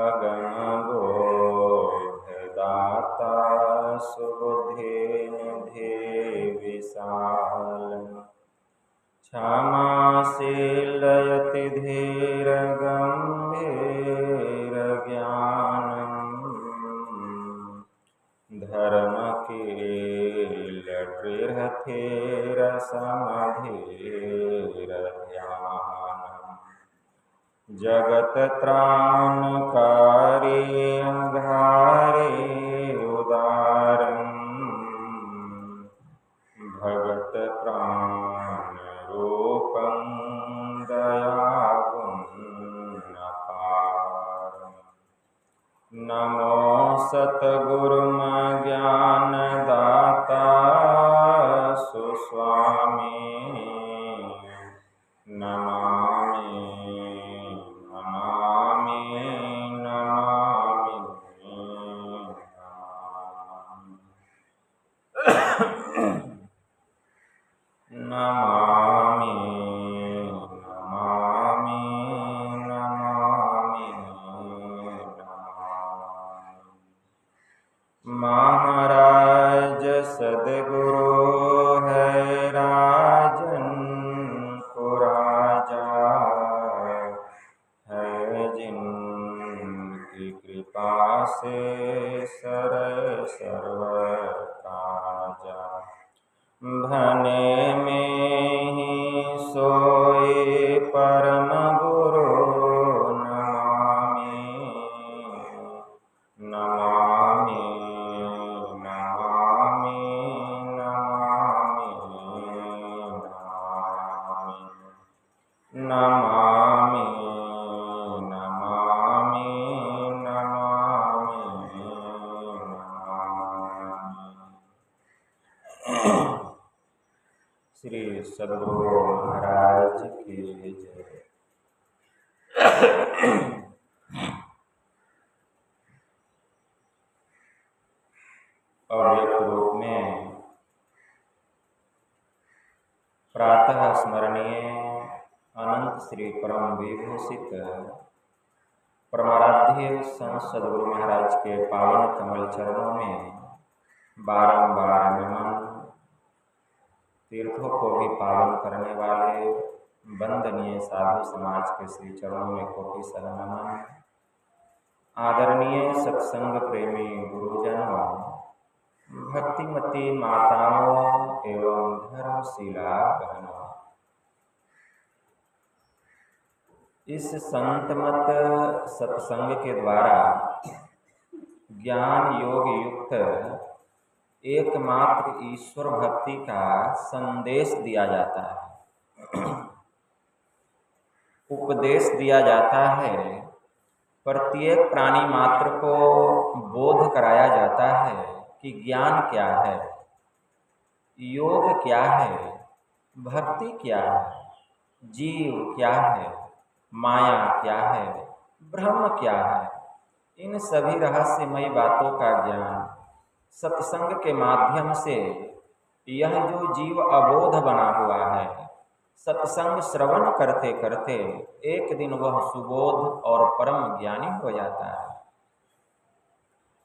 अगमबोधदाता सुबुधिनिधि विशाल क्षमाशीलयति धीरगम्भीरज्ञानम् धर्मकीलदृढधीरसमधीरध्यानम् जगत्त्राणकारी अंधारे उदारम् भगत प्राण रूपं दयागुणपारम् नमो सतगुरुमज्ञानदाता सुस्वामी नमामि नमामि नमामि नमामि नमामि नमामि महाराज सद्गुरु है राजन को राजा है जिनकी कृपा से सर्व काजा भने में ही सोए परम गुरु नमामि नमामि नमामि नमामि नमामि नमामि नमामि श्री सद्गुरु महाराज की जय। अव्यक्त रूप में प्रातः स्मरणीय अनंत श्री परम विभूषित परमाराध्य संत सद्गुरु महाराज के पावन कमल चरणों में बारंबार नमन। तीर्थों को भी पावन करने वाले वंदनीय साधु समाज के श्री चरणों में कोटि सह नमन। आदरणीय सत्संग प्रेमी गुरुजनों, भक्तिमती माताओं एवं धर्मशिला बहनों, इस संतमत सत्संग के द्वारा ज्ञान योग युक्त एकमात्र ईश्वर भक्ति का संदेश दिया जाता है, उपदेश दिया जाता है। प्रत्येक प्राणी मात्र को बोध कराया जाता है कि ज्ञान क्या है, योग क्या है, भक्ति क्या है, जीव क्या है, माया क्या है, ब्रह्म क्या है। इन सभी रहस्यमयी बातों का ज्ञान सत्संग के माध्यम से यह जो जीव अबोध बना हुआ है, सत्संग श्रवण करते करते एक दिन वह सुबोध और परम ज्ञानी हो जाता है।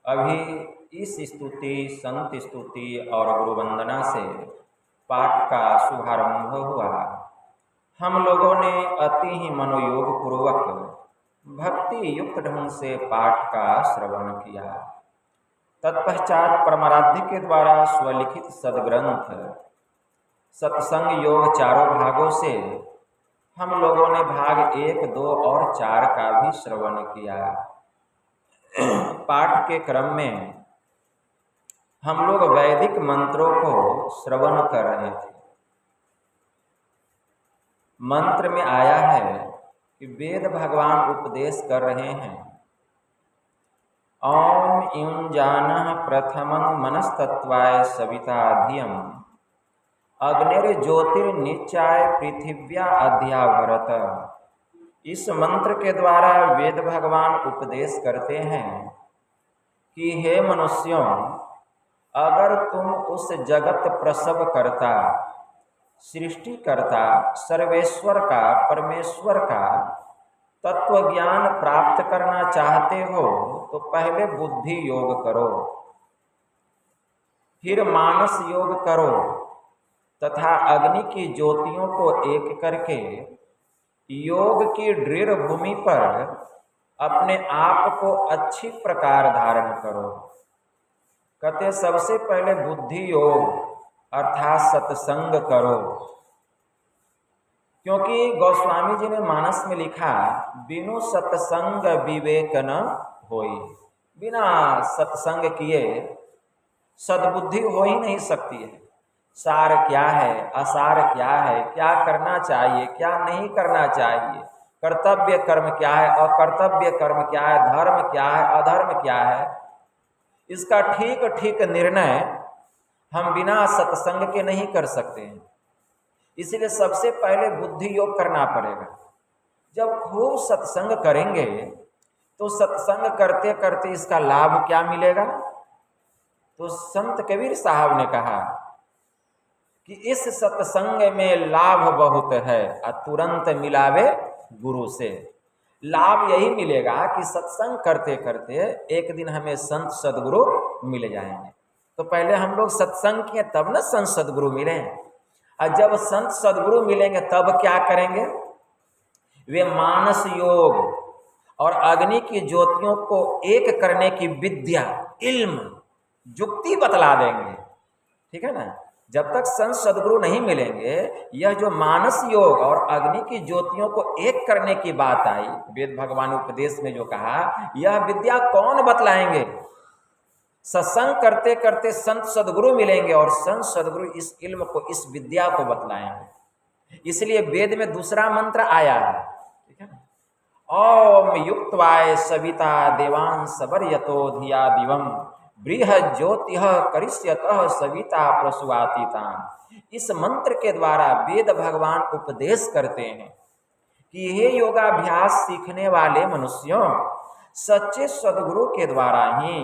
अभी इस स्तुति, संत स्तुति और गुरु वंदना से पाठ का शुभारंभ हुआ। हम लोगों ने अति ही मनोयोग पूर्वक भक्ति युक्त ढंग से पाठ का श्रवण किया। तत्पश्चात परमाराध्य के द्वारा स्वलिखित सदग्रंथ सत्संग योग चारों भागों से हम लोगों ने भाग 1, 2 और 4 का भी श्रवण किया। पाठ के क्रम में हम लोग वैदिक मंत्रों को श्रवण कर रहे थे। मंत्र में आया है कि वेद भगवान उपदेश कर रहे हैं, ओम युञ्जानः प्रथमं मनस्तत्वाय सविता धियम् अग्निर्ज्योतिर्निचाय पृथिव्या अध्यावरत। इस मंत्र के द्वारा वेद भगवान उपदेश करते हैं कि हे मनुष्यों, अगर तुम उस जगत प्रसव करता सृष्टिकर्ता सर्वेश्वर का, परमेश्वर का तत्व ज्ञान प्राप्त करना चाहते हो तो पहले बुद्धि योग करो, फिर मानस योग करो तथा अग्नि की ज्योतियों को एक करके योग की दृढ़ भूमि पर अपने आप को अच्छी प्रकार धारण करो। कहते सबसे पहले बुद्धि योग अर्थात सत्संग करो, क्योंकि गोस्वामी जी ने मानस में लिखा बिनु सत्संग विवेक न होई। बिना सत्संग किए सद्बुद्धि हो ही नहीं सकती है। सार क्या है, असार क्या है, क्या करना चाहिए, क्या नहीं करना चाहिए, कर्तव्य कर्म क्या है, अकर्तव्य कर्म क्या है, धर्म क्या है, अधर्म क्या है, इसका ठीक ठीक निर्णय हम बिना सत्संग के नहीं कर सकते हैं। इसलिए सबसे पहले बुद्धि योग करना पड़ेगा। जब खूब सत्संग करेंगे तो सत्संग करते करते इसका लाभ क्या मिलेगा? तो संत कबीर साहब ने कहा कि इस सत्संग में लाभ बहुत है, तुरंत मिलावे गुरु से। लाभ यही मिलेगा कि सत्संग करते करते एक दिन हमें संत सदगुरु मिल जाएंगे। तो पहले हम लोग सत्संग किए तब न संत सदगुरु मिले, और जब संत सदगुरु मिलेंगे तब क्या करेंगे? वे मानस योग और अग्नि की ज्योतियों को एक करने की विद्या, इल्म, जुक्ति बतला देंगे। ठीक है ना? जब तक संत सदगुरु नहीं मिलेंगे, यह जो मानस योग और अग्नि की ज्योतियों को एक करने की बात आई वेद भगवान उपदेश में जो कहा, यह विद्या कौन बतलाएंगे? सत्संग करते करते संत सदगुरु मिलेंगे और संत सदगुरु इस इल्म को, इस विद्या को बतलाएंगे। इसलिए वेद में दूसरा मंत्र आया है, ठीक है ना? ओम युक्तवाय सविता देवान सबर्यतो धिया दिवम बृहद ज्योतिः करिष्यतः सविता प्रसुवातीतान। इस मंत्र के द्वारा वेद भगवान उपदेश करते हैं कि हे योगाभ्यास सीखने वाले मनुष्यों, सच्चे सदगुरु के द्वारा ही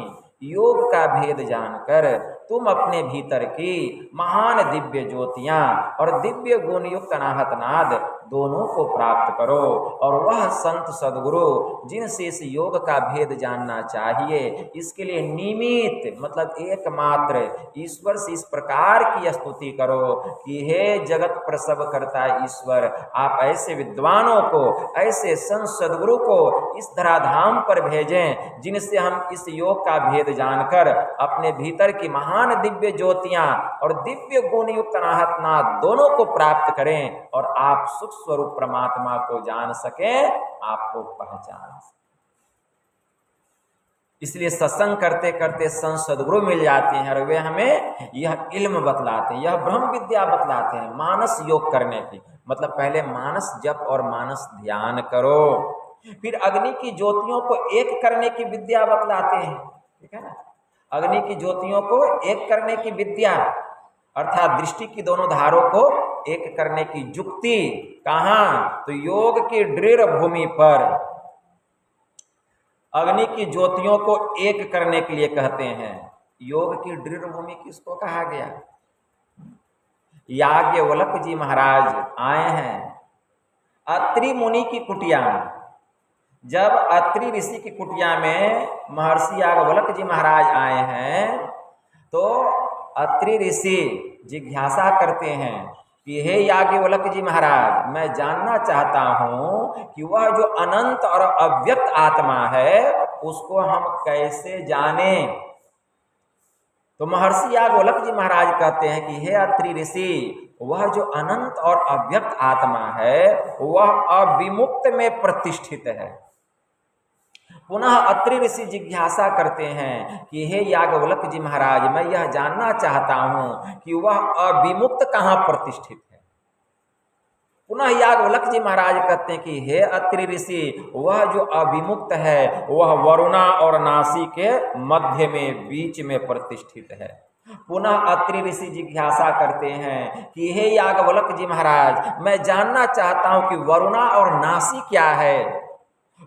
योग का भेद जानकर तुम अपने भीतर की महान दिव्य ज्योतियां और दिव्य गुण युक्त अनाहत नाद दोनों को प्राप्त करो। और वह संत सदगुरु जिनसे इस योग का भेद जानना चाहिए, इसके लिए निमित्त मतलब एकमात्र ईश्वर से इस प्रकार की स्तुति करो कि हे जगत प्रसव करता ईश्वर, आप ऐसे विद्वानों को, ऐसे संत सदगुरु को इस धराधाम पर भेजें जिनसे हम इस योग का भेद जानकर अपने भीतर की महान दिव्य ज्योतियां और दिव्य गुण युक्त अनाहत नाद दोनों को प्राप्त करें और आप सुख स्वरूप परमात्मा को जान सकें, आपको पहचान सकें। इसलिए सत्संग करते करते संत सदगुरु मिल जाते हैं और वे हमें यह इल्म बतलाते हैं, यह ब्रह्म विद्या बतलाते हैं। मानस योग करने की मतलब पहले मानस जप और मानस ध्यान करो, फिर अग्नि की ज्योतियों को एक करने की विद्या बतलाते हैं। ठीक है ना? अग्नि की ज्योतियों को एक करने की विद्या अर्थात दृष्टि की दोनों धारों को एक करने की जुक्ति कहाँ? तो योग की दृढ़ भूमि पर अग्नि की ज्योतियों को एक करने के लिए कहते हैं। योग की दृढ़ भूमि किसको कहा गया? याज्ञवल्क्य जी महाराज आए हैं अत्रि मुनि की कुटिया में। जब अत्रि ऋषि की कुटिया में महर्षि याज्ञवल्क्य जी महाराज आए हैं तो अत्रि ऋषि जिज्ञासा करते हैं कि हे याज्ञवल्क्य जी महाराज, मैं जानना चाहता हूँ कि वह जो अनंत और अव्यक्त आत्मा है उसको हम कैसे जानें। तो महर्षि याज्ञवल्क्य जी महाराज कहते हैं कि हे अत्रि ऋषि, वह जो अनंत और अव्यक्त आत्मा है वह अविमुक्त में प्रतिष्ठित है। पुनः अत्रि ऋषि जिज्ञासा करते हैं कि हे याज्ञवल्क्य जी महाराज, मैं यह जानना चाहता हूं कि वह अविमुक्त कहाँ प्रतिष्ठित है। पुनः याज्ञवल्क्य जी महाराज कहते हैं कि हे अत्रि ऋषि, वह जो अविमुक्त है वह वरुणा और नासी के मध्य में, बीच में प्रतिष्ठित है। पुनः अत्रि ऋषि जिज्ञासा करते हैं कि हे याज्ञवल्क्य जी महाराज, मैं जानना चाहता हूं कि वरुणा और नासी क्या है।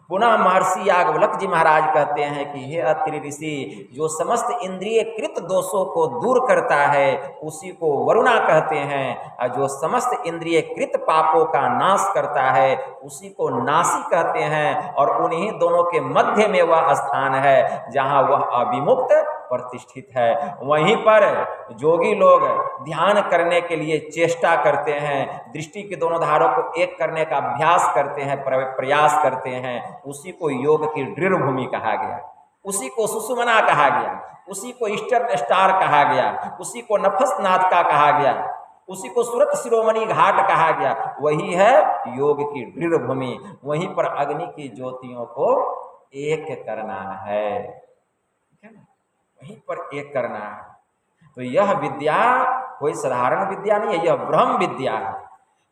पुनः महर्षि याज्ञवल्क्य जी महाराज कहते हैं कि हे अत्रि ऋषि, जो समस्त इंद्रिय कृत दोषों को दूर करता है उसी को वरुणा कहते हैं, और जो समस्त इंद्रिय कृत पापों का नाश करता है उसी को नासी कहते हैं। और उन्हीं दोनों के मध्य में वह स्थान है जहाँ वह अविमुक्त प्रतिष्ठित है। वहीं पर जोगी लोग ध्यान करने के लिए चेष्टा करते हैं, दृष्टि के दोनों धारों को एक करने का अभ्यास करते हैं, प्रयास करते हैं, उसी को योग की दृढ़ भूमि कहा गया, उसी को सुषुम्ना कहा गया, उसी को ईस्टर्न स्टार कहा गया, उसी को नफसनाथ का कहा गया, उसी को सूरत शिरोमणि घाट कहा गया। वही है योग की दृढ़ भूमि। वहीं पर अग्नि की ज्योतियों को एक करना है, ठीक है ना, वहीं पर एक करना है। तो यह विद्या कोई साधारण विद्या नहीं है, यह ब्रह्म विद्या है।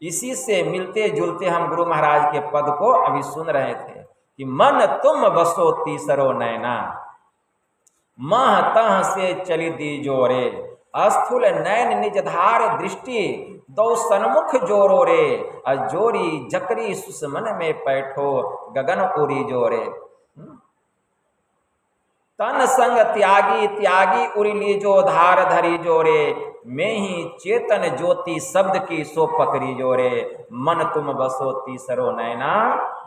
इसी से मिलते जुलते हम गुरु महाराज के पद को अभी सुन रहे थे कि मन तुम बसो तीसरो नैना, मह तह से चली दी जोरे, अस्थूल नैन निजधार दृष्टि, दो सन्मुख जोरो रे, अजोरी जकरी सुषमन में पैठो, गगन उरी जोरे। तन संग त्यागी त्यागी उरी लीजो धार धरी जोरे, में ही चेतन ज्योति शब्द की सो पकड़ी जोरे, मन तुम बसो तीसरो नैना,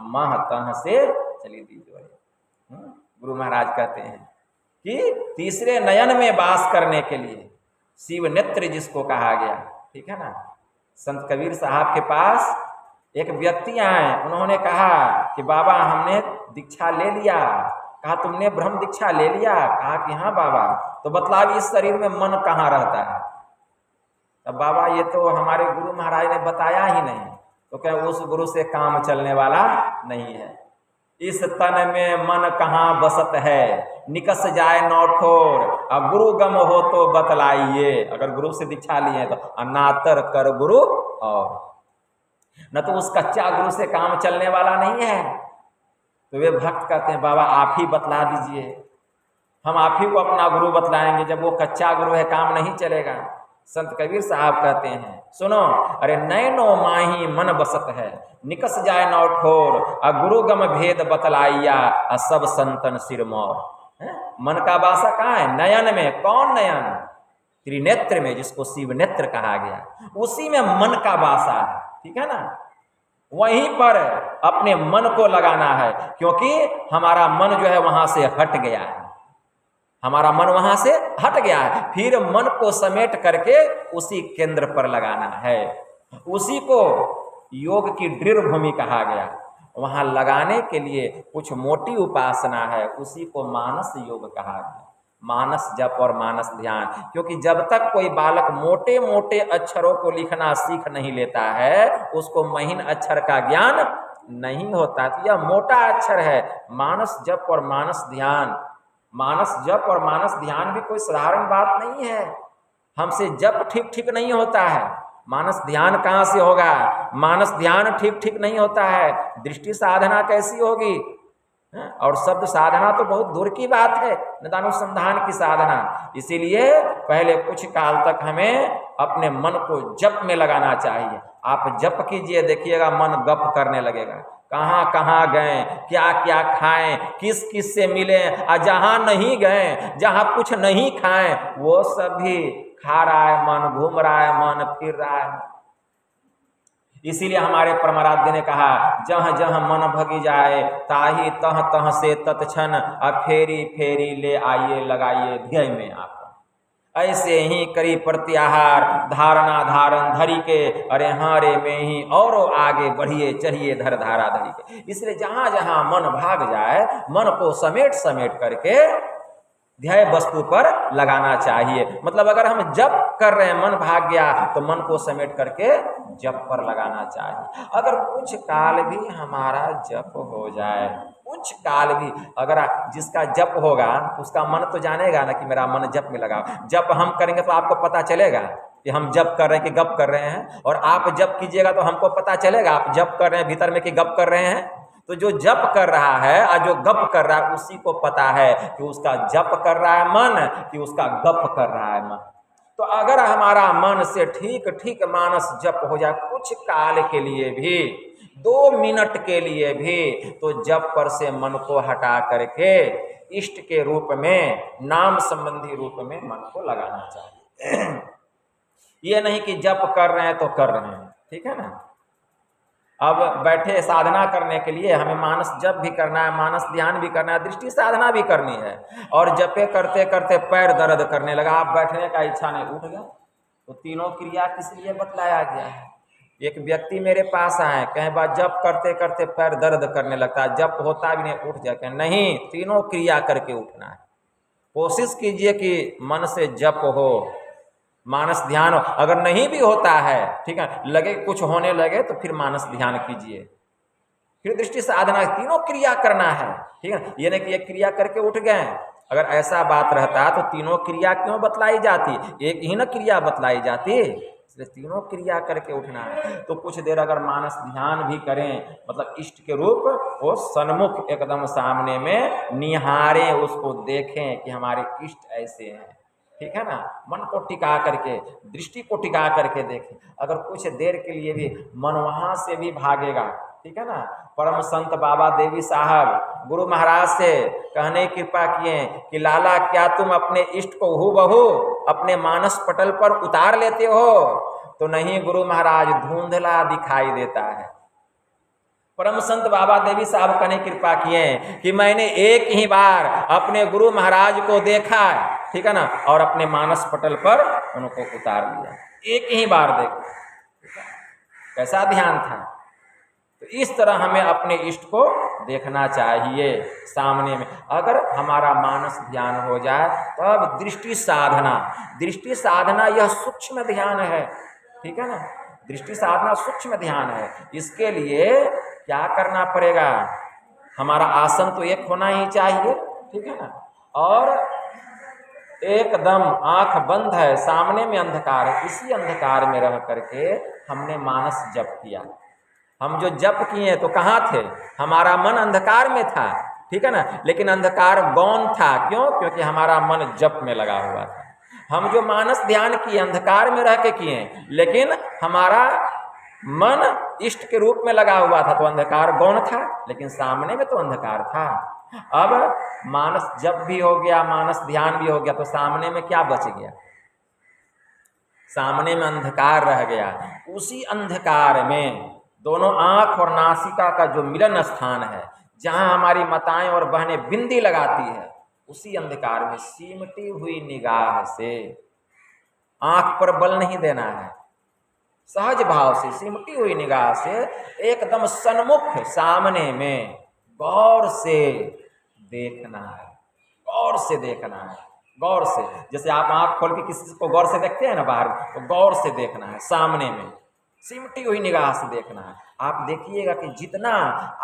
मह तह से चली दी जोरे। गुरु महाराज कहते हैं कि तीसरे नयन में वास करने के लिए शिव नेत्र जिसको कहा गया, ठीक है ना। संत कबीर साहब के पास एक व्यक्ति आए, उन्होंने कहा कि बाबा हमने दीक्षा ले लिया। कहा तुमने ब्रह्म दीक्षा ले लिया? कहा कि हाँ बाबा। तो बतलाव इस शरीर में मन कहाँ रहता है? अब बाबा ये तो हमारे गुरु महाराज ने बताया ही नहीं। तो क्या उस गुरु से काम चलने वाला नहीं है। इस तन में मन कहाँ बसत है, निकस जाए नौठोर, अब गुरु गम हो तो बतलाइए। अगर गुरु से दीक्षा लिए तो अनातर कर गुरु, और न तो उस कच्चा गुरु से काम चलने वाला नहीं है। तो वे भक्त कहते हैं बाबा आप ही बतला दीजिए, हम आप ही को अपना गुरु बतलाएंगे। जब वो कच्चा गुरु है काम नहीं चलेगा। संत कबीर साहब कहते हैं सुनो, अरे नैनो माही मन बसत है, निकस जाए नौ ठोर, गुरु गम भेद बतलाइया, सब संतन सिरमौर। मन का वासा कहाँ है? नयन में। कौन नयन? त्रिनेत्र में, जिसको शिव नेत्र कहा गया, उसी में मन का वासा है, ठीक है ना। वहीं पर अपने मन को लगाना है, क्योंकि हमारा मन जो है वहां से हट गया है, हमारा मन वहां से हट गया है। फिर मन को समेट करके उसी केंद्र पर लगाना है। उसी को योग की दृढ़ भूमि कहा गया। वहां लगाने के लिए कुछ मोटी उपासना है, उसी को मानस योग कहा गया। मानस जप और मानस ध्यान। क्योंकि जब तक कोई बालक मोटे मोटे अक्षरों को लिखना सीख नहीं लेता है, उसको महीन अक्षर का ज्ञान नहीं होता। तो यह मोटा अक्षर है, मानस जप और मानस ध्यान। मानस जप और मानस ध्यान भी कोई साधारण बात नहीं है। हमसे जप ठीक ठीक नहीं होता है, मानस ध्यान कहाँ से होगा? मानस ध्यान ठीक ठीक नहीं होता है, दृष्टि साधना कैसी होगी? और शब्द साधना तो बहुत दूर की बात है, निदानुसंधान की साधना। इसीलिए पहले कुछ काल तक हमें अपने मन को जप में लगाना चाहिए। आप जप कीजिए, देखिएगा मन गप करने लगेगा। कहाँ कहाँ गए, क्या क्या खाएं, किस किस से मिले, और जहाँ नहीं गए, जहाँ कुछ नहीं खाएं, वो सब भी खा रहा है मन, घूम रहा है मन, फिर रहा है। इसीलिए हमारे परमाराध्य ने कहा, जहाँ जहाँ मन भगी जाए, ताही तह तह से तत्क्षण फेरी फेरी ले आइए लगाइए ध्येय में आप। ऐसे ही करी प्रत्याहार, धारणा धारण धरी के, अरे हारे में ही और आगे बढ़िए चढ़िए धर धारा धरी के। इसलिए जहाँ जहाँ मन भाग जाए, मन को समेट समेट करके ध्येय वस्तु पर लगाना चाहिए। मतलब अगर हम जप कर रहे हैं, मन भाग गया, तो मन को समेट करके जप पर लगाना चाहिए। अगर कुछ काल भी हमारा जप हो जाए, कुछ काल भी, अगर जिसका जप होगा उसका मन तो जानेगा ना कि मेरा मन जप में लगा। जप हम करेंगे तो आपको पता चलेगा कि हम जप कर रहे हैं कि गप कर रहे हैं, और आप जप कीजिएगा तो हमको पता चलेगा आप जप कर रहे हैं भीतर में कि गप कर रहे हैं। तो जो जप कर रहा है और जो गप कर रहा है, उसी को पता है कि उसका जप कर रहा है मन कि उसका गप कर रहा है मन। तो अगर हमारा मन से ठीक ठीक मानस जप हो जाए, कुछ कुछ काल के लिए भी, 2 मिनट के लिए भी, तो जप पर से मन को हटा करके इष्ट के रूप में, नाम संबंधी रूप में मन को लगाना चाहिए। ये नहीं कि जप कर रहे हैं तो कर रहे हैं, ठीक है ना। अब बैठे साधना करने के लिए हमें मानस जप भी करना है, मानस ध्यान भी करना है, दृष्टि साधना भी करनी है, और जपे करते करते पैर दर्द करने लगा, आप बैठने का इच्छा नहीं, उठ गया, तो तीनों क्रिया किस लिए बतलाया गया है। एक व्यक्ति मेरे पास आए, कहें बात जप करते करते पैर दर्द करने लगता है, जप होता भी नहीं, उठ जाए, नहीं, तीनों क्रिया करके उठना है। कोशिश कीजिए कि मन से जप हो, मानस ध्यान हो, अगर नहीं भी होता है, ठीक है, लगे कुछ होने लगे तो फिर मानस ध्यान कीजिए, फिर दृष्टि साधना, तीनों क्रिया करना है, ठीक है। ये नहीं कि एक क्रिया करके उठ गए, अगर ऐसा बात रहता तो तीनों क्रिया क्यों बतलाई जाती, एक ही ना क्रिया बतलाई जाती, इसलिए तीनों क्रिया करके उठना है। तो कुछ देर अगर मानस ध्यान भी करें, मतलब इष्ट के रूप वो सन्मुख एकदम सामने में निहारें, उसको देखें कि हमारे इष्ट ऐसे हैं, ठीक है ना, मन को टिका करके, दृष्टि को टिका करके देखें। अगर कुछ देर के लिए भी मन वहाँ से भी भागेगा, ठीक है ना, परम संत बाबा देवी साहब गुरु महाराज से कहने की कृपा किए कि लाला क्या तुम अपने इष्ट को हूबहू अपने मानस पटल पर उतार लेते हो, तो नहीं गुरु महाराज, धुंधला दिखाई देता है। परम संत बाबा देवी साहब कहने की कृपा किए कि मैंने एक ही बार अपने गुरु महाराज को देखा, ठीक है ना, और अपने मानस पटल पर उनको उतार लिया, एक ही बार देखा, कैसा ध्यान था। तो इस तरह हमें अपने इष्ट को देखना चाहिए सामने में। अगर हमारा मानस ध्यान हो जाए तब दृष्टि साधना, दृष्टि साधना यह सूक्ष्म ध्यान है, ठीक है ना, दृष्टि साधना सूक्ष्म ध्यान है। इसके लिए क्या करना पड़ेगा, हमारा आसन तो एक होना ही चाहिए, ठीक है ना, और एकदम आंख बंद है, सामने में अंधकार है, इसी अंधकार में रह करके हमने मानस जप किया। हम जो जप किए तो कहाँ थे, हमारा मन अंधकार में था, ठीक है ना, लेकिन अंधकार गौण था, क्यों, क्योंकि हमारा मन जप में लगा हुआ था। हम जो मानस ध्यान किए अंधकार में रह के किए, लेकिन हमारा मन इष्ट के रूप में लगा हुआ था, तो अंधकार गौण था, लेकिन सामने में तो अंधकार था। अब मानस जप भी हो गया, मानस ध्यान भी हो गया, तो सामने में क्या बच गया, सामने में अंधकार रह गया। उसी अंधकार में दोनों आंख और नासिका का जो मिलन स्थान है, जहां हमारी माताएं और बहनें बिंदी लगाती है, उसी अंधकार में सिमटी हुई निगाह से, आंख पर बल नहीं देना है, सहज भाव से सिमटी हुई निगाह से एकदम सन्मुख सामने में गौर से देखना है, गौर से देखना है, गौर से। जैसे आप आंख खोल के किसी को गौर से देखते हैं ना बाहर, तो गौर से देखना है, सामने में सिमटी हुई निगाह से देखना है। आप देखिएगा कि जितना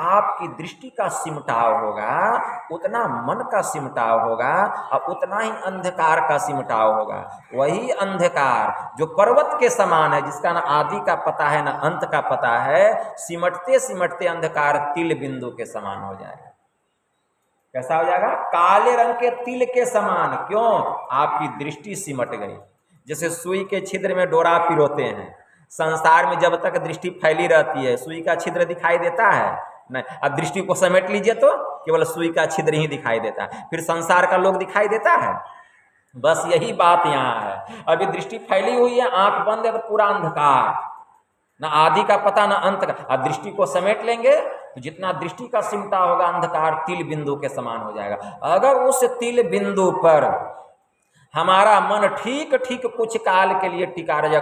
आपकी दृष्टि का सिमटाव होगा, उतना मन का सिमटाव होगा, और उतना ही अंधकार का सिमटाव होगा। वही अंधकार जो पर्वत के समान है, जिसका ना आदि का पता है ना अंत का पता है, सिमटते सिमटते अंधकार तिल बिंदु के समान हो जाएगा। कैसा हो जाएगा, काले रंग के तिल के समान। क्यों, आपकी दृष्टि सिमट गई। जैसे सुई के छिद्र में डोरा पिरोते हैं, संसार में जब तक दृष्टि फैली रहती है सुई का छिद्र दिखाई देता है नहीं, अब दृष्टि को समेट लीजिए तो केवल सुई का छिद्र ही दिखाई देता है, फिर संसार का लोग दिखाई देता है। बस यही बात यहाँ है, अभी दृष्टि फैली हुई है, आंख बंद है तो पूरा अंधकार, ना आदि का पता ना अंत का। अब दृष्टि को समेट लेंगे तो जितना दृष्टि का सिमटा होगा, अंधकार तिल बिंदु के समान हो जाएगा। अगर उस तिल बिंदु पर हमारा मन ठीक ठीक कुछ काल के लिए टिका रहे,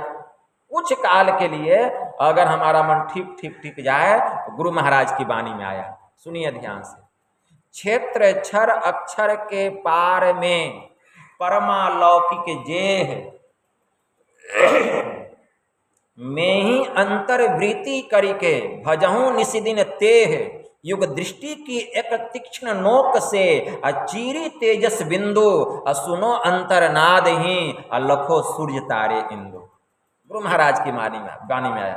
कुछ काल के लिए अगर हमारा मन ठीक ठीक टिक जाए, तो गुरु महाराज की वाणी में आया, सुनिए ध्यान से, क्षेत्र क्षर अक्षर के पार में परमालौकिक जेह में ही अंतर्वृत्ति करिके भजहूँ निशिदिन तेह, युग दृष्टि की एक तीक्ष्ण नोक से अचीरी तेजस बिंदु, सुनो अंतरनाद ही लखो सूर्य तारे इंदु। गुरु महाराज की वाणी में आया,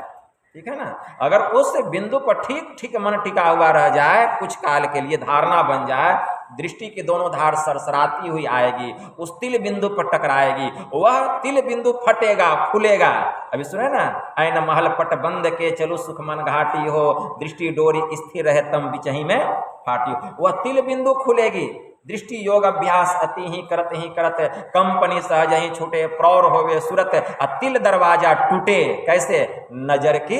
ठीक है ना। अगर उस बिंदु पर ठीक ठीक मन टिका हुआ रह जाए, कुछ काल के लिए धारणा बन जाए, दृष्टि की दोनों धार सरसराती हुई आएगी, उस तिल बिंदु पर टकराएगी, वह तिल बिंदु फटेगा, खुलेगा। अभी सुने ना, ऐन महल पट बंद के चलु सुख मन घाटी हो, दृष्टि डोरी स्थिर रहे तम बिचही में फाटी हो। वह तिल बिंदु खुलेगी। दृष्टि योग अभ्यास अति ही करत कंपनी सहज ही छूटे, प्रौर होवे सूरत तिल दरवाजा टूटे। कैसे? नजर की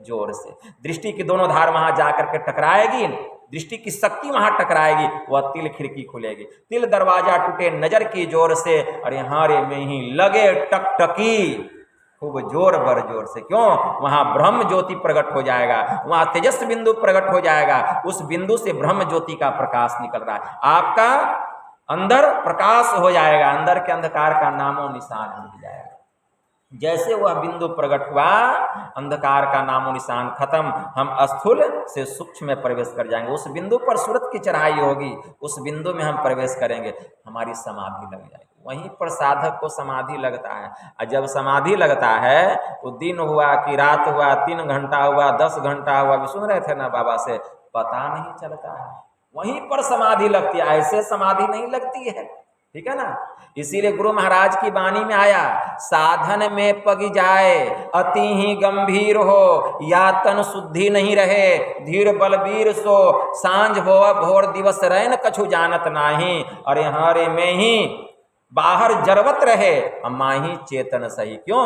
जोर से। दृष्टि की दोनों धार वहां जाकर के टकराएगी, दृष्टि की शक्ति वहां टकराएगी, वह तिल खिड़की खुलेगी, तिल दरवाजा टूटे नजर की जोर से, और यहाँ रे में ही लगे टकटकी खूब जोर बर जोर से। क्यों? वहां ब्रह्म ज्योति प्रकट हो जाएगा, वहां तेजस बिंदु प्रकट हो जाएगा, उस बिंदु से ब्रह्म ज्योति का प्रकाश निकल रहा है, आपका अंदर प्रकाश हो जाएगा, अंदर के अंधकार का नामो निशान मिट जाएगा। जैसे वह बिंदु प्रकट हुआ, अंधकार का नामो निशान खत्म, हम स्थूल से सूक्ष्म में प्रवेश कर जाएंगे। उस बिंदु पर सूरत की चढ़ाई होगी, उस बिंदु में हम प्रवेश करेंगे, हमारी समाधि लग जाएगी। वहीं पर साधक को समाधि लगता है, और जब समाधि लगता है तो दिन हुआ कि रात हुआ, 3 घंटा हुआ, 10 घंटा हुआ, भी सुन रहे थे ना बाबा से, पता नहीं चलता है। वहीं पर समाधि लगती है, ऐसे समाधि नहीं लगती है, ठीक है ना। इसीलिए गुरु महाराज की वाणी में आया, साधन में पग जाए अति ही गंभीर हो, या तन शुद्धि नहीं रहे धीर बलबीर सो, सांझ भोव भोर दिवस रैन कछु जानत नाही, और यहाँ रे में ही बाहर जरवत रहे माही चेतन सही। क्यों?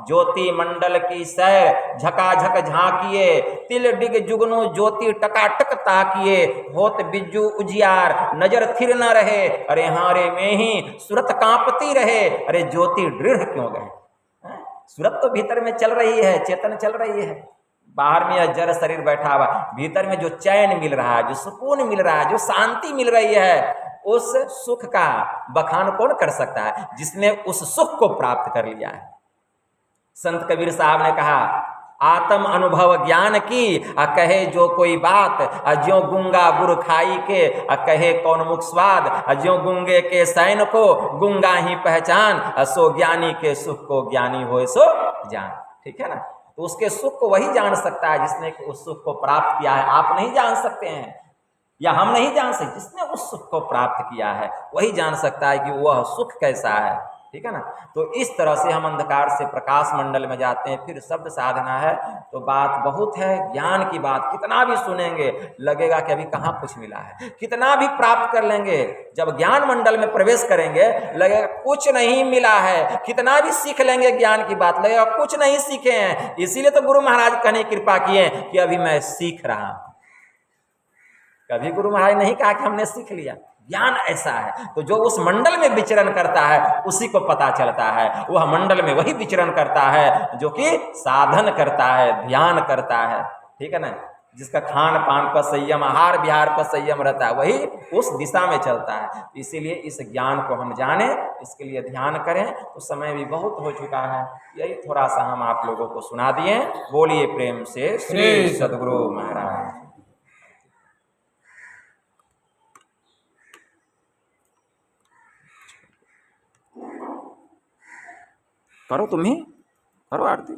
ज्योति मंडल की सैर झकाझक झांकिए, तिल डिग जुगनू ज्योति टकाटक ताकिए, होत बिज्जू उजियार नजर थिर न रहे, अरे हारे में ही सूरत कांपती रहे, अरे ज्योति दृढ़ क्यों गए? सूरत तो भीतर में चल रही है, चेतन चल रही है, बाहर में यह जड़ शरीर बैठा हुआ, भीतर में जो चैन मिल रहा है, जो सुकून मिल रहा है, जो शांति मिल रही है, उस सुख का बखान कौन कर सकता है? जिसने उस सुख को प्राप्त कर लिया है। संत कबीर साहब ने कहा, आत्म अनुभव ज्ञान की कहे जो कोई बात, ज्यों गुंगा गुर खाई के कहे कौन मुख स्वाद, ज्यों गुंगे के सैन को गुंगा ही पहचान, सो ज्ञानी के सुख को ज्ञानी होए सो जान। ठीक है ना। तो उसके सुख को वही जान सकता है जिसने उस सुख को प्राप्त किया है। आप नहीं जान सकते हैं, या हम नहीं जान सकते, जिसने उस सुख को प्राप्त किया है वही जान सकता है कि वह सुख कैसा है। ठीक है ना। तो इस तरह से हम अंधकार से प्रकाश मंडल में जाते हैं। फिर शब्द साधना है, तो बात बहुत है, ज्ञान की बात कितना भी सुनेंगे लगेगा कि अभी कहाँ कुछ मिला है, कितना भी प्राप्त कर लेंगे, जब ज्ञान मंडल में प्रवेश करेंगे लगेगा कुछ नहीं मिला है, कितना भी सीख लेंगे ज्ञान की बात लगेगा कुछ नहीं सीखे हैं। इसीलिए तो गुरु महाराज कहने कृपा किए कि अभी मैं सीख रहा हूं। कभी गुरु महाराज नहीं कहा कि हमने सीख लिया। ज्ञान ऐसा है, तो जो उस मंडल में विचरण करता है उसी को पता चलता है। वह मंडल में वही विचरण करता है जो कि साधन करता है, ध्यान करता है। ठीक है ना। जिसका खान पान पर संयम, आहार विहार पर संयम रहता है, वही उस दिशा में चलता है। इसीलिए इस ज्ञान को हम जाने, इसके लिए ध्यान करें। तो समय भी बहुत हो चुका है, यही थोड़ा सा हम आप लोगों को सुना दिए। बोलिए प्रेम से श्री सद्गुरु महाराज। करो, तुम्हें करो आरती।